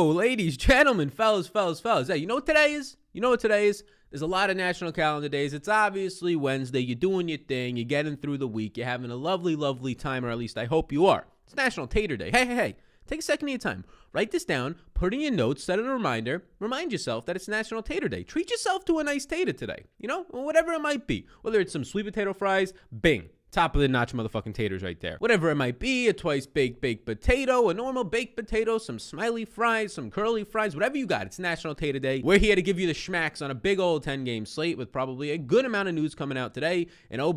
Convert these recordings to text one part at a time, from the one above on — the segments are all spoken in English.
Yo, ladies, gentlemen, fellas. Hey, you know what today is? There's a lot of national calendar days. It's obviously Wednesday. You're doing your thing. You're getting through the week. You're having a lovely time, or at least I hope you are. It's National Tater Day. Hey. Take a second of your time. Write this down. Put in your notes. Set a reminder. Remind yourself that it's National Tater Day. Treat yourself to a nice tater today. You know, whatever it might be. Whether it's some sweet potato fries, bing. Top of the notch motherfucking taters right there. Whatever it might be, a twice baked potato, a normal baked potato, some smiley fries, some curly fries, whatever you got. It's National Tater Day. We're here to give you the schmacks on a big old 10-game slate with probably a good amount of news coming out today. And oh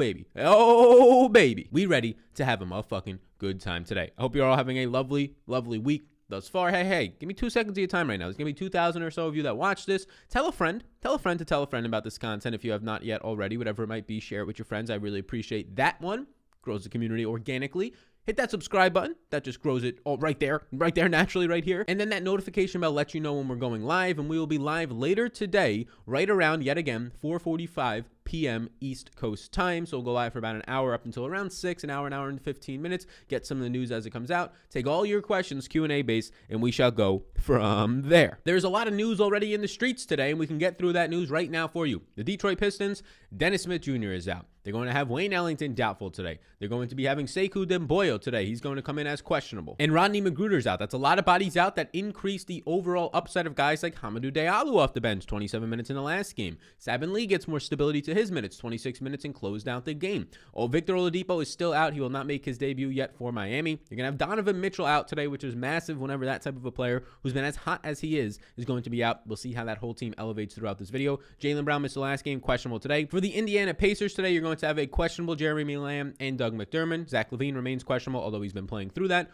baby, we ready to have a motherfucking good time today. I hope you're all having a lovely week thus far. Hey, give me 2 seconds of your time right now. There's going to be 2,000 or so of you that watch this. Tell a friend about this content if you have not yet already. Whatever it might be, share it with your friends. I really appreciate that one. Grows the community organically. Hit that subscribe button. That just grows it all right there naturally right here. And then that notification bell lets you know when we're going live. And we will be live later today, right around, yet again, 4:45 p.m. East Coast time. So we'll go live for about an hour up until around 6, an hour and 15 minutes. Get some of the news as it comes out. Take all your questions, Q&A based, and we shall go from there. There's a lot of news already in the streets today, and we can get through that news right now for you. The Detroit Pistons, Dennis Smith Jr. is out. They're going to have Wayne Ellington doubtful today. They're going to be having Sekou Demboyo today. He's going to come in as questionable. And Rodney McGruder's out. That's a lot of bodies out that increase the overall upside of guys like Hamidou Diallo off the bench, 27 minutes in the last game. Sabin Lee gets more stability to his minutes, 26 minutes, and closed out the game. Victor Oladipo is still out. He will not make his debut yet for Miami. You're going to have Donovan Mitchell out today, which is massive whenever that type of a player who's been as hot as he is going to be out. We'll see how that whole team elevates throughout this video. Jaylen Brown missed the last game, questionable today. For the Indiana Pacers today, you're going to have a questionable Jeremy Lamb and Doug McDermott. Zach LaVine remains questionable, although he's been playing through that.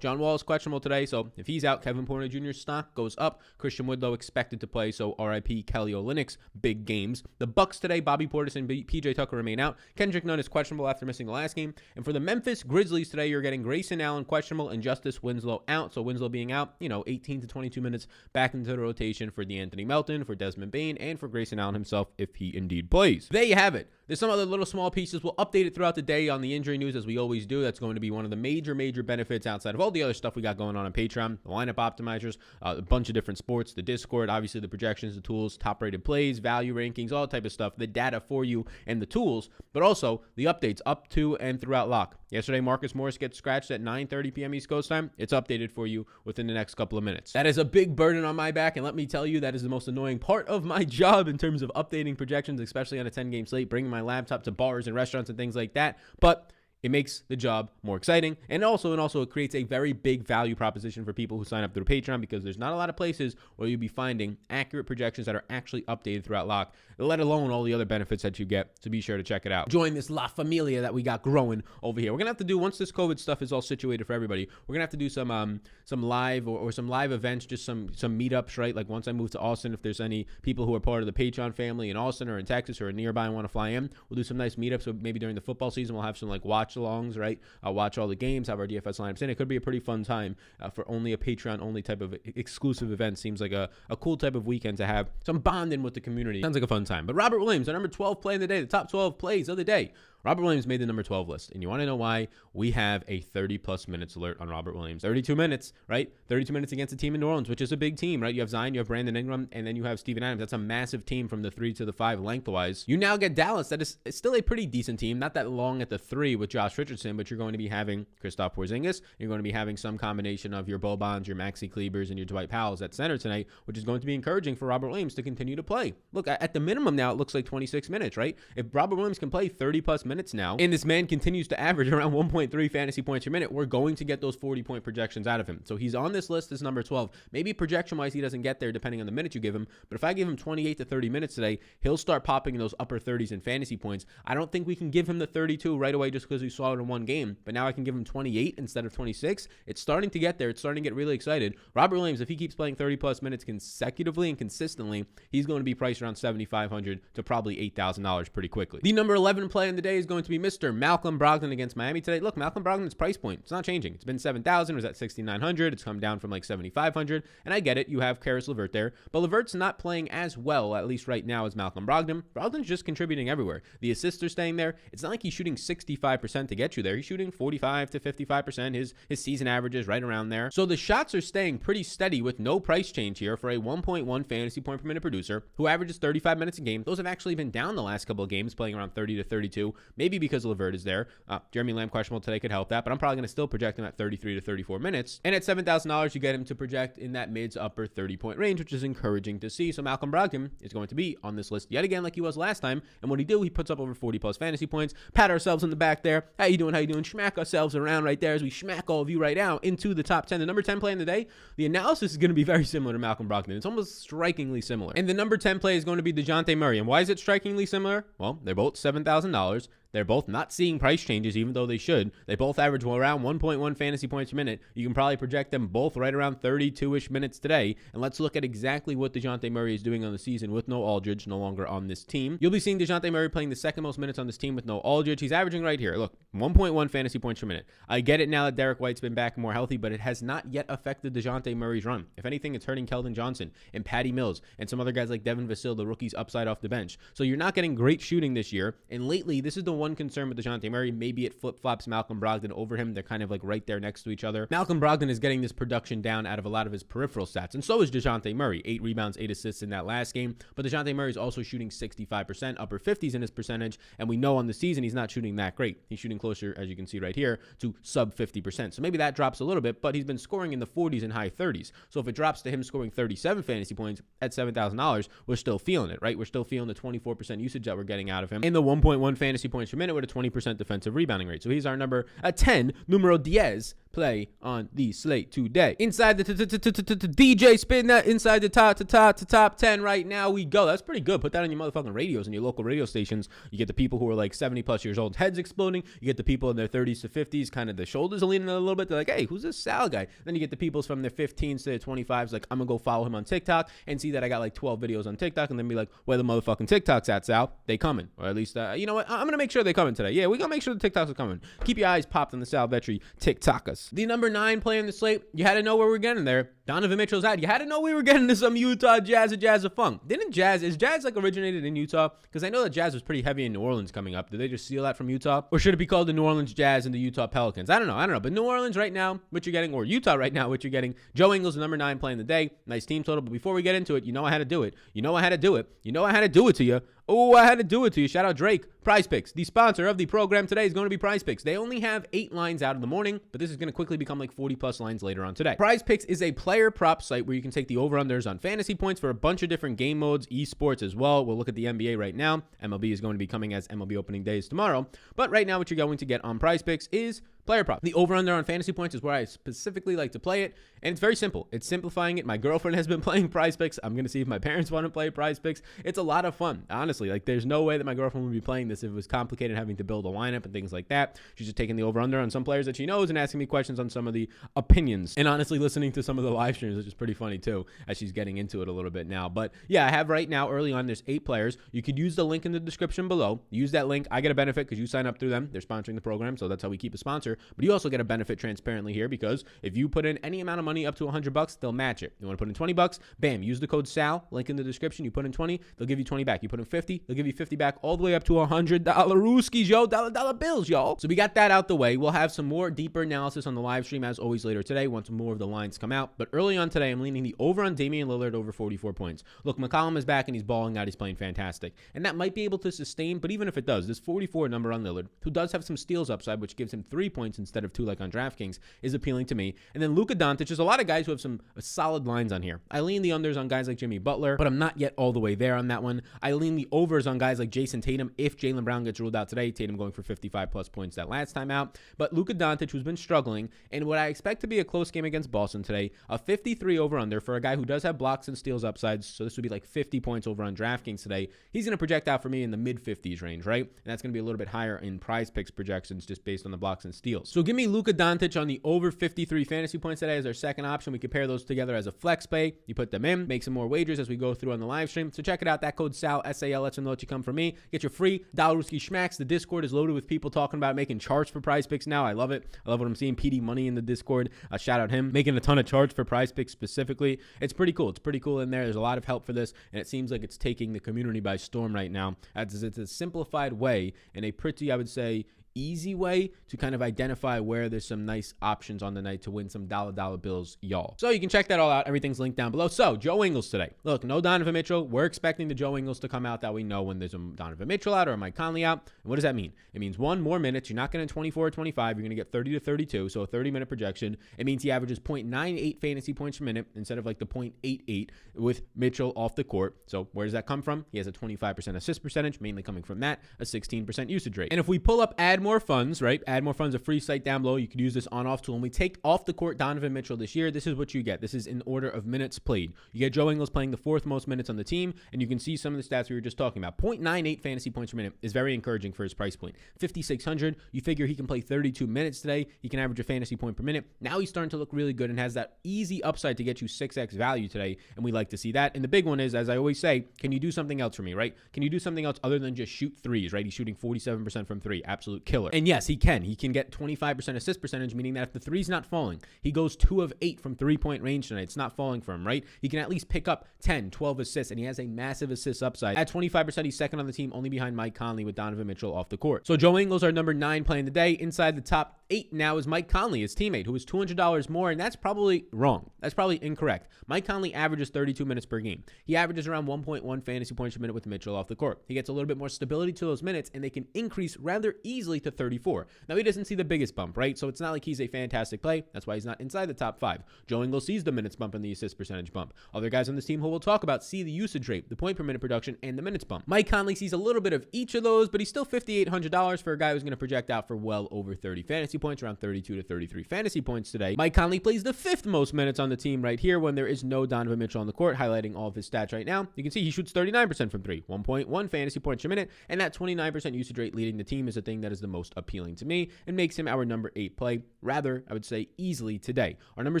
John Wall is questionable today, so if he's out, Kevin Porter Jr.'s stock goes up. Christian Woodlow expected to play, so RIP Kelly Olynyk's big games. The Bucks today, Bobby Portis and PJ Tucker remain out. Kendrick Nunn is questionable after missing the last game. And for the Memphis Grizzlies today, you're getting Grayson Allen questionable and Justice Winslow out. So Winslow being out, 18 to 22 minutes back into the rotation for DeAnthony Melton, for Desmond Bane, and for Grayson Allen himself if he indeed plays. There you have it. There's some other little small pieces. We'll update it throughout the day on the injury news as we always do. That's going to be one of the major benefits outside of all the other stuff we got going on Patreon, the lineup optimizers, a bunch of different sports, the Discord, obviously the projections, the tools, top rated plays, value rankings, all type of stuff, the data for you and the tools, but also the updates up to and throughout lock. Yesterday, Marcus Morris gets scratched at 9:30 p.m. East Coast time. It's updated for you within the next couple of minutes. That is a big burden on my back, and let me tell you, that is the most annoying part of my job in terms of updating projections, especially on a 10-game slate, bringing my laptop to bars and restaurants and things like that. But it makes the job more exciting, and also it creates a very big value proposition for people who sign up through Patreon, because there's not a lot of places where you'll be finding accurate projections that are actually updated throughout lock, let alone all the other benefits that you get. So be sure to check it out. Join this La Familia that we got growing over here. We're gonna have to do, once this COVID stuff is all situated for everybody, we're gonna have to do some live or some live events, just some meetups, right? Like once I move to Austin, if there's any people who are part of the Patreon family in Austin or in Texas or nearby and want to fly in, we'll do some nice meetups. So maybe during the football season, we'll have some like watch-alongs, right? I'll watch all the games, have our DFS lineups in. It could be a pretty fun time for only a Patreon-only type of exclusive event. Seems like a cool type of weekend to have some bonding with the community. Sounds like a fun time. But Robert Williams, our number 12 play of the day, the top 12 plays of the day. Robert Williams made the number 12 list. And you want to know why? We have a 30-plus minutes alert on Robert Williams. 32 minutes, right? 32 minutes against a team in New Orleans, which is a big team, right? You have Zion, you have Brandon Ingram, and then you have Steven Adams. That's a massive team from the 3 to the 5 lengthwise. You now get Dallas. That is still a pretty decent team. Not that long at the 3 with Josh Richardson, but you're going to be having Kristaps Porzingis. You're going to be having some combination of your Bobans, your Maxi Klebers, and your Dwight Powells at center tonight, which is going to be encouraging for Robert Williams to continue to play. Look, at the minimum now, it looks like 26 minutes, right? If Robert Williams can play 30-plus minutes now, and this man continues to average around 1.3 fantasy points per minute, we're going to get those 40-point projections out of him. So he's on this list as number 12. Maybe projection-wise, he doesn't get there depending on the minutes you give him. But if I give him 28 to 30 minutes today, he'll start popping in those upper 30s in fantasy points. I don't think we can give him the 32 right away just because we saw it in one game. But now I can give him 28 instead of 26. It's starting to get there. It's starting to get really excited. Robert Williams, if he keeps playing 30-plus minutes consecutively and consistently, he's going to be priced around $7,500 to probably $8,000 pretty quickly. The number 11 play in the day is is going to be Mr. Malcolm Brogdon against Miami today. Look, Malcolm Brogdon's price point, it's not changing. It's been 7,000, it was at 6,900. It's come down from like 7,500. And I get it, you have Caris LeVert there, but LeVert's not playing as well, at least right now, as Malcolm Brogdon. Brogdon's just contributing everywhere. The assists are staying there. It's not like he's shooting 65% to get you there. He's shooting 45 to 55%. His season average is right around there. So the shots are staying pretty steady with no price change here for a 1.1 fantasy point per minute producer who averages 35 minutes a game. Those have actually been down the last couple of games, playing around 30 to 32, maybe because LeVert is there. Jeremy Lamb questionable today could help that, but I'm probably going to still project him at 33 to 34 minutes. And at $7,000, you get him to project in that mid to upper 30-point range, which is encouraging to see. So Malcolm Brogdon is going to be on this list yet again like he was last time. And what he puts up over 40-plus fantasy points. Pat ourselves in the back there. How you doing? How you doing? Schmack ourselves around right there as we schmack all of you right now into the top 10. The number 10 play in the day, the analysis is going to be very similar to Malcolm Brogdon. It's almost strikingly similar. And the number 10 play is going to be DeJounte Murray. And why is it strikingly similar? Well, they're both $7,000. They're both not seeing price changes, even though they should. They both average around 1.1 fantasy points per minute. You can probably project them both right around 32-ish minutes today. And let's look at exactly what DeJounte Murray is doing on the season with no Aldridge, no longer on this team. You'll be seeing DeJounte Murray playing the second most minutes on this team with no Aldridge. He's averaging right here. Look, 1.1 fantasy points per minute. I get it now that Derek White's been back and more healthy, but it has not yet affected DeJounte Murray's run. If anything, it's hurting Keldon Johnson and Patty Mills and some other guys like Devin Vassell, the rookies upside off the bench. So you're not getting great shooting this year. And lately, this is the one concern with DeJounte Murray. Maybe it flip-flops Malcolm Brogdon over him. They're kind of like right there next to each other. Malcolm Brogdon is getting this production down out of a lot of his peripheral stats, and so is DeJounte Murray. 8 rebounds, 8 assists in that last game. But DeJounte Murray is also shooting 65%, upper 50s in his percentage, and we know on the season he's not shooting that great. He's shooting closer, as you can see right here, to sub 50%. So maybe that drops a little bit, but he's been scoring in the 40s and high 30s. So if it drops to him scoring 37 fantasy points at $7,000, we're still feeling it, right? We're still feeling the 24% usage that we're getting out of him, and the 1.1 fantasy points per minute with a 20% defensive rebounding rate. So he's our number 10, numero 10 play on the slate today. Inside the DJ spin that inside the top 10 right now we go. That's pretty good. Put that on your motherfucking radios and your local radio stations. You get the people who are like 70 plus years old, heads exploding. You get the people in their 30s to 50s, kind of the shoulders are leaning a little bit. They're like, hey, who's this Sal guy? Then you get the people from their 15s to their 25s, like, I'm gonna go follow him on TikTok and see that I got like 12 videos on TikTok, and then be like, where the motherfucking TikToks at, Sal? They coming. Or at least, you know what? I'm gonna make sure they coming today. Yeah, we're gonna make sure the TikToks are coming. Keep your eyes popped on the Sal Vetri TikTokers. The number 9 player in the slate, you had to know where we're getting there. Donovan Mitchell's out. You had to know we were getting to some Utah Jazz or funk. Is Jazz like originated in Utah? Because I know that Jazz was pretty heavy in New Orleans coming up. Did they just steal that from Utah? Or should it be called the New Orleans Jazz and the Utah Pelicans? I don't know. But New Orleans right now, what you're getting, or Utah right now, what you're getting. Joe Ingles, the number 9 play in the day. Nice team total. But before we get into it, you know I had to do it. You know I had to do it to you. Oh, I had to do it to you. Shout out Drake. Prize Picks. The sponsor of the program today is going to be Prize Picks. They only have 8 lines out in the morning, but this is going to quickly become like 40 plus lines later on today. Prize Picks is a player prop site where you can take the over-unders on fantasy points for a bunch of different game modes, esports as well. We'll look at the NBA right now. MLB is going to be coming as MLB opening days tomorrow. But right now what you're going to get on Prize Picks is player prop. The over-under on fantasy points is where I specifically like to play it, and it's very simple. It's simplifying it. My girlfriend has been playing Prize Picks. I'm going to see if my parents want to play Prize Picks. It's a lot of fun, honestly. Like, there's no way that my girlfriend would be playing this if it was complicated having to build a lineup and things like that. She's just taking the over-under on some players that she knows and asking me questions on some of the opinions, and honestly listening to some of the live streams, which is pretty funny too, as she's getting into it a little bit now. But yeah, I have right now, early on, there's 8 players. You could use the link in the description below. Use that link. I get a benefit because you sign up through them. They're sponsoring the program, so that's how we keep a sponsor. But you also get a benefit transparently here, because if you put in any amount of money up to $100, they'll match it. You want to put in $20, bam, use the code SAL, link in the description. You put in 20, they'll give you 20 back. You put in 50, they'll give you 50 back, all the way up to $100 rooskies, yo, dollar bills, y'all. So we got that out the way. We'll have some more deeper analysis on the live stream as always later today once more of the lines come out. But early on today, I'm leaning the over on Damian Lillard over 44 points. Look, McCollum is back and he's balling out. He's playing fantastic, and that might be able to sustain. But even if it does, this 44 number on Lillard, who does have some steals upside, which gives him 3 points instead of 2 like on DraftKings, is appealing to me. And then Luka Doncic, there's a lot of guys who have some solid lines on here. I lean the unders on guys like Jimmy Butler, but I'm not yet all the way there on that one. I lean the overs on guys like Jason Tatum if Jaylen Brown gets ruled out today. Tatum going for 55 plus points that last time out. But Luka Doncic, who's been struggling, and what I expect to be a close game against Boston today, a 53 over under for a guy who does have blocks and steals upsides. So this would be like 50 points over on DraftKings today. He's going to project out for me in the mid 50s range, right? And that's going to be a little bit higher in Prize Picks projections just based on the blocks and steals. steals. So give me Luka Doncic on the over 53 fantasy points today as our second option. We compare those together as a flex play. You put them in, make some more wagers as we go through on the live stream. So check it out. That code SAL, S-A-L, lets them know that you come from me. Get your free Dollarooski Schmacks. The Discord is loaded with people talking about making charts for Prize Picks now. I love it. I love what I'm seeing. PD Money in the Discord. Shout out him. Making a ton of charts for Prize Picks specifically. It's pretty cool. It's pretty cool in there. There's a lot of help for this, and it seems like it's taking the community by storm right now, as it's a simplified way and a pretty, I would say, easy way to kind of identify where there's some nice options on the night to win some dollar bills, y'all. So you can check that all out. Everything's linked down below. So Joe Ingles today. Look, no Donovan Mitchell. We're expecting the Joe Ingles to come out that we know when there's a Donovan Mitchell out or a Mike Conley out. And what does that mean? It means one more minutes. You're not getting 24 or 25. You're going to get 30 to 32. So a 30-minute projection. It means he averages 0.98 fantasy points per minute instead of like the 0.88 with Mitchell off the court. So where does that come from? He has a 25% assist percentage, mainly coming from that, a 16% usage rate. And if we pull up Add More Funds, right? Add More Funds, a free site down below. You could use this on-off tool. And we take off the court Donovan Mitchell this year. This is what you get. This is in order of minutes played. You get Joe Ingles playing the fourth most minutes on the team, and you can see some of the stats we were just talking about. 0.98 fantasy points per minute is very encouraging for his price point. 5,600. You figure he can play 32 minutes today. He can average a fantasy point per minute. Now he's starting to look really good and has that easy upside to get you 6x value today, and we like to see that. And the big one is, as I always say, can you do something else for me, right? Can you do something else other than just shoot threes, right? He's shooting 47% from three. Absolute killer. And yes, he can. He can get 25% assist percentage, meaning that if the three's not falling, he goes 2 of 8 from three-point range tonight. It's not falling for him, right? He can at least pick up 10, 12 assists, and he has a massive assist upside. At 25%, he's second on the team, only behind Mike Conley with Donovan Mitchell off the court. So Joe Ingles, our number 9 play in the day. Inside the top 8 now is Mike Conley, his teammate, who is $200 more, and that's probably wrong. That's probably incorrect. Mike Conley averages 32 minutes per game. He averages around 1.1 fantasy points per minute with Mitchell off the court. He gets a little bit more stability to those minutes, and they can increase rather easily to 34. Now, he doesn't see the biggest bump, right? So it's not like he's a fantastic play. That's why he's not inside the top 5. Joe Ingles sees the minutes bump and the assist percentage bump. Other guys on this team who we'll talk about see the usage rate, the point per minute production, and the minutes bump. Mike Conley sees a little bit of each of those, but he's still $5,800 for a guy who's going to project out for well over 30 fantasy points, around 32 to 33 fantasy points today. Mike Conley plays the 5th most minutes on the team right here when there is no Donovan Mitchell on the court, highlighting all of his stats right now. You can see he shoots 39% from 3, 1.1 fantasy points per minute, and that 29% usage rate leading the team is the thing that is the most appealing to me and makes him our number 8 play, rather, I would say, easily today. Our number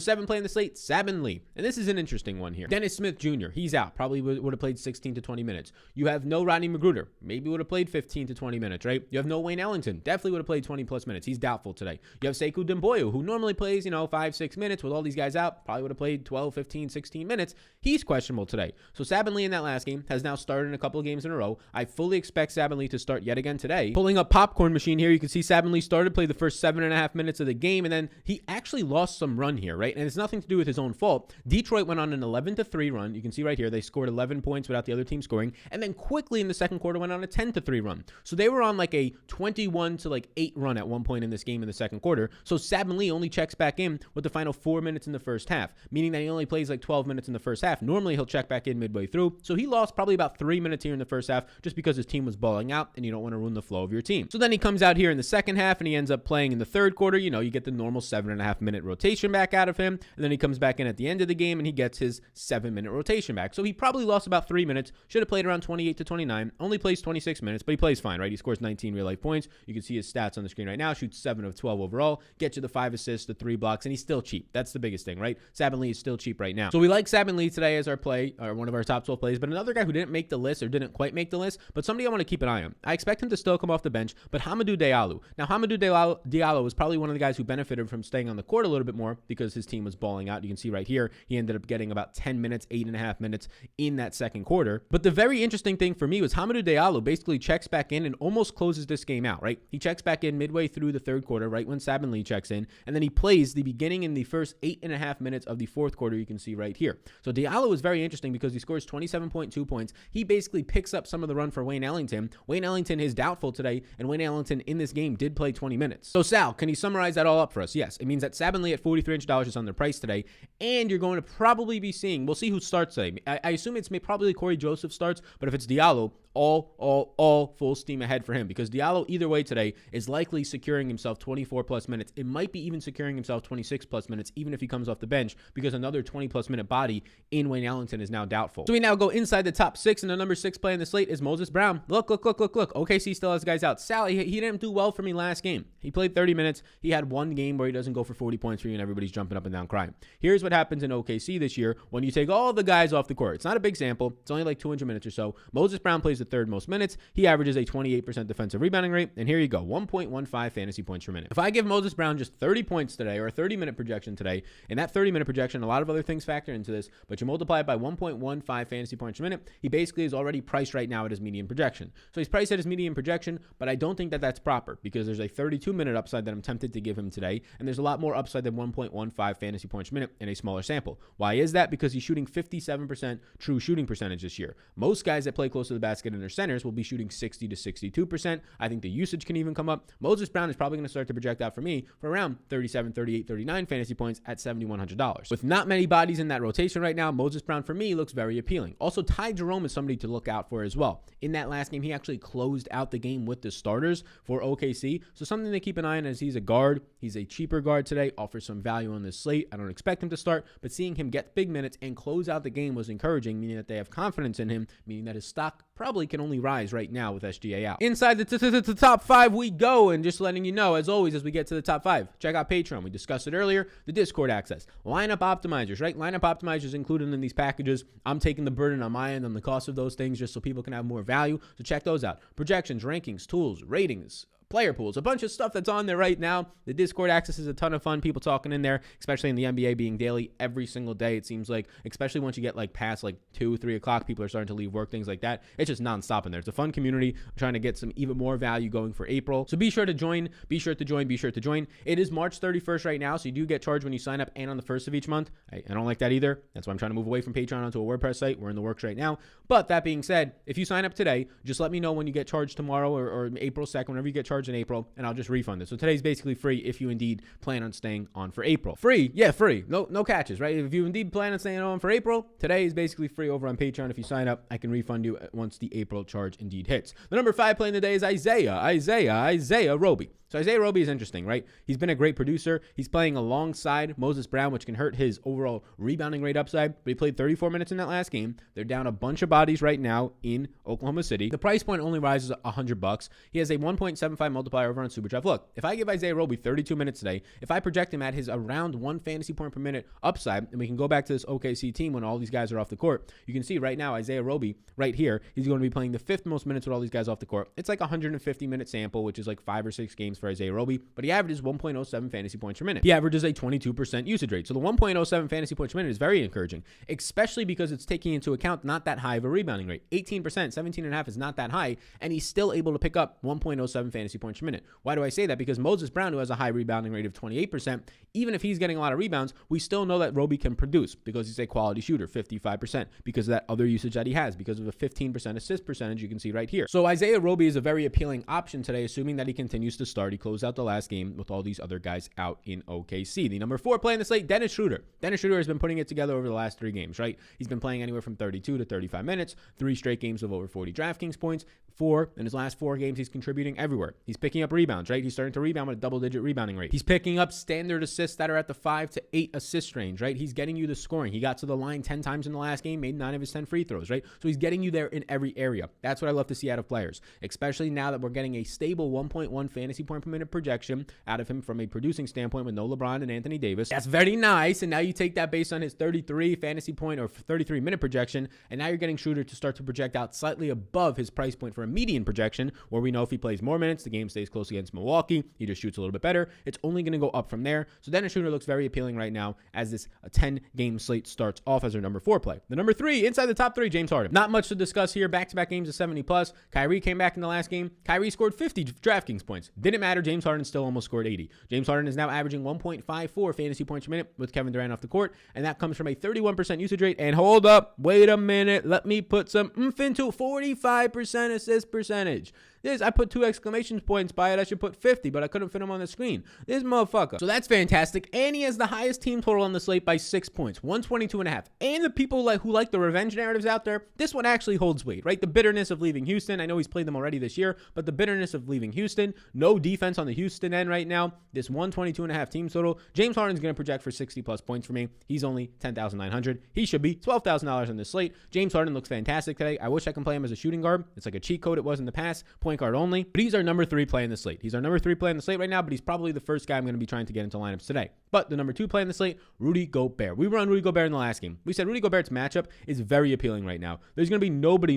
7 play in the slate, Sabin Lee. And this is an interesting one here. Dennis Smith Jr., he's out. Probably would have played 16 to 20 minutes. You have no Rodney McGruder. Maybe would have played 15 to 20 minutes, right? You have no Wayne Ellington. Definitely would have played 20 plus minutes. He's doubtful today. You have Sekou Demboyo, who normally plays, 5-6 minutes with all these guys out. Probably would have played 12, 15, 16 minutes. He's questionable today. So Sabin Lee in that last game has now started in a couple of games in a row. I fully expect Sabin Lee to start yet again today. Pulling up Popcorn Machine here, you can see Sabin Lee started, played the first 7.5 minutes of the game, and then he actually lost some run here, right? And it's nothing to do with his own fault. Detroit went on an 11-3 run. You can see right here, they scored 11 points without the other team scoring, and then quickly in the second quarter went on a 10-3 run. So they were on like a 21-8 run at one point in this game in the second quarter. So Sabin Lee only checks back in with the final 4 minutes in the first half, meaning that he only plays like 12 minutes in the first half. Normally he'll check back in midway through. So he lost probably about 3 minutes here in the first half just because his team was balling out, and you don't want to ruin the flow of your team. So then he comes out here in the second half and he ends up playing in the third quarter. You get the normal 7.5 minute rotation back out of him, and then he comes back in at the end of the game and he gets his 7-minute rotation back. So he probably lost about 3 minutes, should have played around 28 to 29, only plays 26 minutes, but he plays fine, right? He scores 19 real life points. You can see his stats on the screen right now, shoots 7 of 12 overall, gets you the 5 assists, the 3 blocks, and he's still cheap. That's the biggest thing, right? Sabin Lee is still cheap right now. So we like Sabin Lee today as our play, or one of our top 12 plays, but another guy who didn't make the list or didn't quite make the list, but somebody I want to keep an eye on. I expect him to still come off the bench, but Hamidou Diallo. Now, Hamidou Diallo was probably one of the guys who benefited from staying on the court a little bit more because his team was balling out. You can see right here, he ended up getting about 10 minutes, 8.5 minutes in that second quarter. But the very interesting thing for me was Hamidou Diallo basically checks back in and almost closes this game out, right? He checks back in midway through the third quarter, right when Sabin Lee checks in, and then he plays the beginning in the first 8.5 minutes of the fourth quarter, you can see right here. So Diallo is very interesting because he scores 27.2 points. He basically picks up some of the run for Wayne Ellington. Wayne Ellington is doubtful today, and Wayne Ellington in this game did play 20 minutes. So Sal, can you summarize that all up for us? Yes, it means that Sabin Lee at $4,300 is on their price today, and you're going to probably be seeing, we'll see who starts today. I assume it's probably Corey Joseph starts, but if it's Diallo, all full steam ahead for him, because Diallo either way today is likely securing himself 24 plus minutes. It might be even securing himself 26 plus minutes, even if he comes off the bench, because another 20 plus minute body in Wayne Ellington is now doubtful. So we now go inside the top 6, and the number 6 play in the slate is Moses Brown. Look. OKC still has guys out. Sally, he didn't do well for me last game. He played 30 minutes. He had one game where he doesn't go for 40 points for you and everybody's jumping up and down crying. Here's what happens in OKC this year when you take all the guys off the court. It's not a big sample. It's only like 200 minutes or so. Moses Brown plays the third most minutes. He averages a 28% defensive rebounding rate. And here you go, 1.15 fantasy points per minute. If I give Moses Brown just 30 points today, or a 30-minute projection today, and that 30-minute projection, a lot of other things factor into this, but you multiply it by 1.15 fantasy points per minute, he basically is already priced right now at his median projection. So he's priced at his median projection, but I don't think that that's proper, because there's a 32-minute upside that I'm tempted to give him today, and there's a lot more upside than 1.15 fantasy points per minute in a smaller sample. Why is that? Because he's shooting 57% true shooting percentage this year. Most guys that play close to the basket in their centers will be shooting 60 to 62%. I think the usage can even come up. Moses Brown is probably going to start to project out for me for around 37, 38, 39 fantasy points at $7,100. With not many bodies in that rotation right now, Moses Brown for me looks very appealing. Also, Ty Jerome is somebody to look out for as well. In that last game, he actually closed out the game with the starters for OKC. So something to keep an eye on, as he's a guard. He's a cheaper guard today, offers some value on this slate. I don't expect him to start, but seeing him get big minutes and close out the game was encouraging, meaning that they have confidence in him, meaning that his stock probably can only rise right now with SGA out. Inside the top 5 we go, and just letting you know, as always, as we get to the top 5, check out Patreon. We discussed it earlier, the Discord access, lineup optimizers, right? Lineup optimizers included in these packages. I'm taking the burden on my end on the cost of those things just so people can have more value. So check those out. Projections, rankings, tools, ratings, player pools, a bunch of stuff that's on there right now. The Discord access is a ton of fun. People talking in there, especially in the NBA being daily every single day. It seems like, especially once you get like past like 2, 3 o'clock, people are starting to leave work, things like that. It's just nonstop in there. It's a fun community. I'm trying to get some even more value going for April. So be sure to join. Be sure to join. It is March 31st right now, so you do get charged when you sign up and on the 1st of each month. I don't like that either. That's why I'm trying to move away from Patreon onto a WordPress site. We're in the works right now. But that being said, if you sign up today, just let me know when you get charged tomorrow or April 2nd, whenever you get charged in April, and I'll just refund it. So today's basically free if you indeed plan on staying on for April. Free. Yeah, free. No catches, right? If you indeed plan on staying on for April, today is basically free over on Patreon. If you sign up, I can refund you once the April charge indeed hits. The number 5 play in the day is Isaiah Roby. So Isaiah Roby is interesting, right? He's been a great producer. He's playing alongside Moses Brown, which can hurt his overall rebounding rate upside. But he played 34 minutes in that last game. They're down a bunch of bodies right now in Oklahoma City. The price point only rises $100. He has a 1.75 multiplier over on SuperDraft. Look, if I give Isaiah Roby 32 minutes today, if I project him at his around 1 fantasy point per minute upside, and we can go back to this OKC team when all these guys are off the court, you can see right now Isaiah Roby right here, he's going to be playing the 5th most minutes with all these guys off the court. It's like a 150-minute sample, which is like 5 or 6 games for Isaiah Roby, but he averages 1.07 fantasy points per minute. He averages a 22% usage rate. So the 1.07 fantasy points per minute is very encouraging, especially because it's taking into account not that high of a rebounding rate. 18%, 17.5 is not that high, and he's still able to pick up 1.07 fantasy points per minute. Why do I say that? Because Moses Brown, who has a high rebounding rate of 28%, even if he's getting a lot of rebounds, we still know that Roby can produce because he's a quality shooter, 55%, because of that other usage that he has, because of a 15% assist percentage you can see right here. So Isaiah Roby is a very appealing option today, assuming that he continues to start. He closed out the last game with all these other guys out in OKC. The number 4 play in the slate, Dennis Schruter. Dennis Schruter has been putting it together over the last 3 games, right? He's been playing anywhere from 32 to 35 minutes, 3 straight games of over 40 DraftKings points. 4 in his last 4 games, he's contributing everywhere. He's picking up rebounds, right? He's starting to rebound with a double-digit rebounding rate. He's picking up standard assists that are at the 5 to 8 assist range, right? He's getting you the scoring. He got to the line 10 times in the last game, made 9 of his 10 free throws, right? So he's getting you there in every area. That's what I love to see out of players, especially now that we're getting a stable 1.1 fantasy point per minute projection out of him from a producing standpoint with no LeBron and Anthony Davis. That's very nice. And now you take that based on his 33 fantasy point or 33 minute projection, and now you're getting Schruter to start to project out slightly above his price point for a median projection, where we know if he plays more minutes, the game stays close against Milwaukee, he just shoots a little bit better. It's only going to go up from there. So Dennis Schruter looks very appealing right now as this 10-game slate starts off as our number 4 play. The number 3, inside the top 3, James Harden. Not much to discuss here. Back-to-back games of 70+. Kyrie came back in the last game. Kyrie scored 50 DraftKings points. Didn't matter. James Harden still almost scored 80. James Harden is now averaging 1.54 fantasy points per minute with Kevin Durant off the court, and that comes from a 31% usage rate. And hold up, wait a minute. Let me put some into 45% assist percentage. I put 2 exclamation points by it. I should put 50, but I couldn't fit them on the screen. This motherfucker. So that's fantastic. And he has the highest team total on the slate by 6 points, 122.5. And the people who like the revenge narratives out there, this one actually holds weight, right? The bitterness of leaving Houston. I know he's played them already this year, but the bitterness of leaving Houston, no defense on the Houston end right now. This 122.5 team total. James Harden's going to project for 60 plus points for me. He's only $10,900. He should be $12,000 on this slate. James Harden looks fantastic today. I wish I can play him as a shooting guard. It's like a cheat code it was in the past, point guard only. But he's our number 3 play in the slate. He's our number 3 play in the slate right now, but he's probably the first guy I'm going to be trying to get into lineups today. But the number 2 play in the slate, Rudy Gobert. We were on Rudy Gobert in the last game. We said Rudy Gobert's matchup is very appealing right now. There's going to be nobody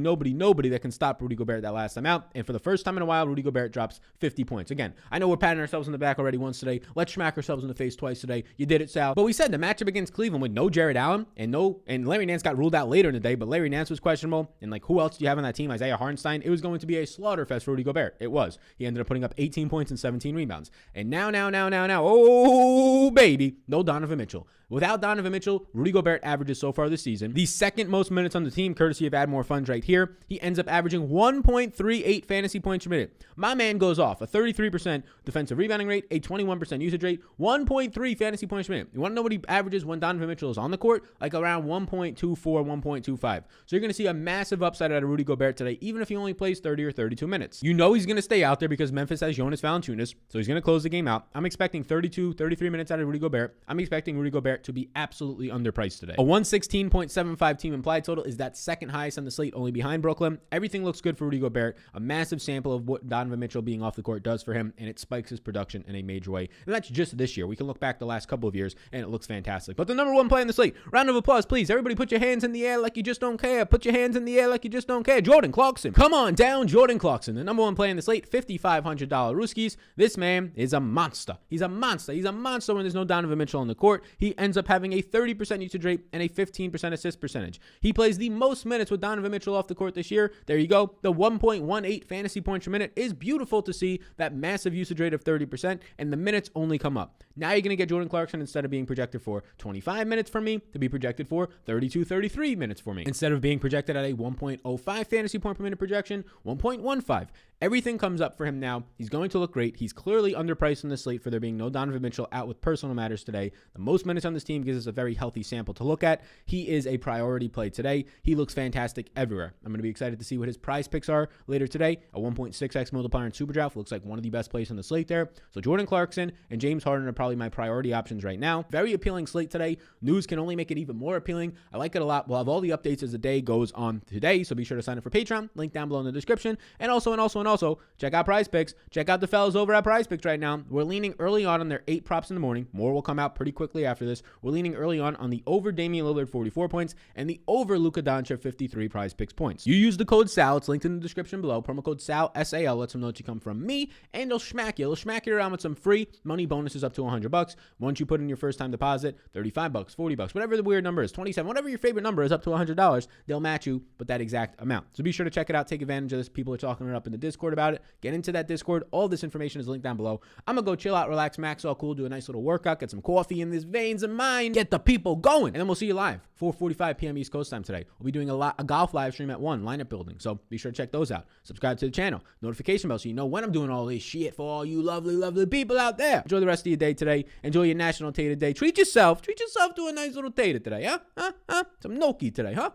that can stop Rudy Gobert that last time out. And for the first time in a while, Rudy Gobert drops 50 points. Again, I know we're patting ourselves on the back already once today. Let's smack ourselves in the face twice today. You did it, Sal. But we said the matchup against Cleveland with no Jared Allen and Larry Nance got ruled out later in the day, but Larry Nance was questionable. And like, who else do you have on that team? Isaiah Hartenstein. It was going to be a slaughter fest for Rudy Gobert. It was. He ended up putting up 18 points and 17 rebounds. And now, oh, baby, no Donovan Mitchell. Without Donovan Mitchell, Rudy Gobert averages so far this season the second most minutes on the team, courtesy of Add More Funds right here. He ends up averaging 1.38 fantasy points per minute. My man goes off a 33% defensive rebounding rate, a 21% usage rate, 1.3 fantasy points per minute. You want to know what he averages when Donovan Mitchell is on the court? Like around 1.24, 1.25. So you're going to see a massive upside out of Rudy Gobert today, even if he only plays 30 or 32 minutes. You know he's going to stay out there because Memphis has Jonas Valanciunas, so he's going to close the game out. I'm expecting 32, 33 minutes out of Rudy Gobert. I'm expecting Rudy Gobert to be absolutely underpriced today. A 116.75 team implied total is that second highest on the slate, only behind Brooklyn. Everything looks good for Rudy Gobert. A massive sample of what Donovan Mitchell being off the court does for him, and it spikes his production in a major way. And that's just this year. We can look back the last couple of years, and it looks fantastic. But the number 1 play in the slate, round of applause, please. Everybody put your hands in the air like you just don't care. Put your hands in the air like you just don't care. Jordan Clarkson. Come on down, Jordan Clarkson. The number 1 play in the slate, $5,500 Ruskies. This man is a monster. He's a monster. He's a monster when there's no Donovan Mitchell on the court. He ends up having a 30% usage rate and a 15% assist percentage. He plays the most minutes with Donovan Mitchell off the court this year. There you go. The 1.18 fantasy points per minute is beautiful to see, that massive usage rate of 30%, and the minutes only come up. Now you're going to get Jordan Clarkson, instead of being projected for 25 minutes for me, to be projected for 32, 33 minutes for me. Instead of being projected at a 1.05 fantasy point per minute projection, 1.15. Everything comes up for him now. He's going to look great. He's clearly underpriced in the slate for there being no Donovan Mitchell out with personal matters today. The most minutes on this team gives us a very healthy sample to look at. He is a priority play today. He looks fantastic everywhere. I'm going to be excited to see what his prize picks are later today. A 1.6x multiplier in SuperDraft looks like one of the best plays on the slate there. So Jordan Clarkson and James Harden are probably my priority options right now. Very appealing slate today. News can only make it even more appealing. I like it a lot. We'll have all the updates as the day goes on today, so be sure to sign up for Patreon. Link down below in the description. And also, check out Prize Picks. Check out the fellas over at Prize Picks right now. We're leaning early on their 8 props in the morning. More will come out pretty quickly after this. We're leaning early on the over Damian Lillard 44 points and the over Luka Doncic 53 Prize Picks points. You use the code SAL. It's linked in the description below. Promo code SAL, S-A-L. Lets them know that you come from me, and they'll smack you. They'll smack you around with some free money bonuses up to $100. Once you put in your first time deposit, $35, $40, whatever the weird number is, 27, whatever your favorite number is, up to $100, they'll match you with that exact amount. So be sure to check it out. Take advantage of this. People are talking it up in the Discord about it. Get into that Discord. All this information is linked down below. I'm going to go chill out, relax, max all cool, do a nice little workout, get some coffee in these veins of mine, get the people going, and then we'll see you live, 4:45 p.m. East Coast time today. We'll be doing a golf live stream at 1, lineup building, so be sure to check those out. Subscribe to the channel, notification bell, so you know when I'm doing all this shit for all you lovely, lovely people out there. Enjoy the rest of your day today. Enjoy your National Tater Day. Treat yourself to a nice little tater today, huh? Some gnocchi today, huh?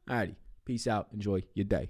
Alrighty, peace out. Enjoy your day.